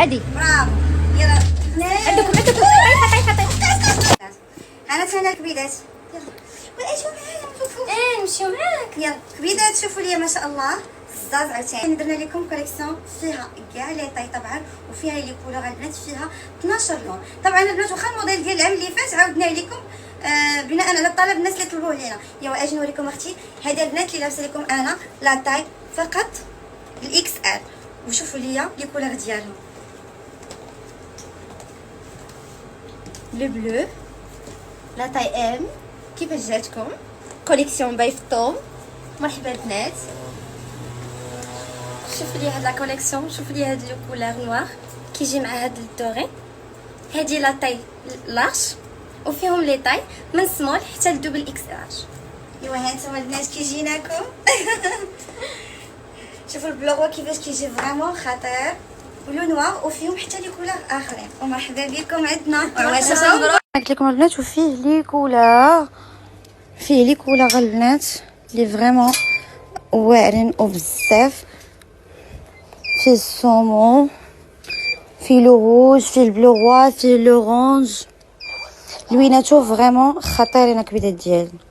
عادي. برافو. يلا عندكم طيح. انا تانا كبيدات. يلا ولا شوفوا معايا نمشيو معاك. يلا كبيدات. شوفوا لي ما شاء الله الزاز عاوتاني درنا لكم كوليكسيون فيها كاع لي طاي طبعا، وفيها لي كولور البنات، فيها 12 لون. طبعا البنات واخا الموديل ديال العام اللي فات عاودنا لكم بناء على طلب الناس اللي طلبوه لينا. يا اجي نوريكم اختي هذه البنات اللي لابسه لكم انا لا طاي فقط الاكس ال، وشوفوا لي لي كولور ديالهم لو بلو لا طاي ام. كيفاش جاتكم كوليكسيون باي فطوم؟ مرحبا البنات. شوفوا لي هاد لا كوليكسيون، شوفوا لي هاد لو كولور نوار كيجي مع هاد الدوري. هادي لا طاي لارج وفيهم لي طاي من سمول حتى لدوبل اكس لارج. ايوا ها نتوما البنات كيجيناكم شوفوا البلوغ كيفاش كيجي فريمون خطير، ولو نوار وفيهم حتى لي كولور اخرين. ومرحبا بكم عندنا. قلت لكم البنات وفيه لي كولور، فيه لي كولور البنات لي فريمون واعرين وبزاف. فيه السومو، فيه لو روج، فيه البلو روا، فيه لورانج، لويناتو فريمون خطيرين الكبيدات ديالنا.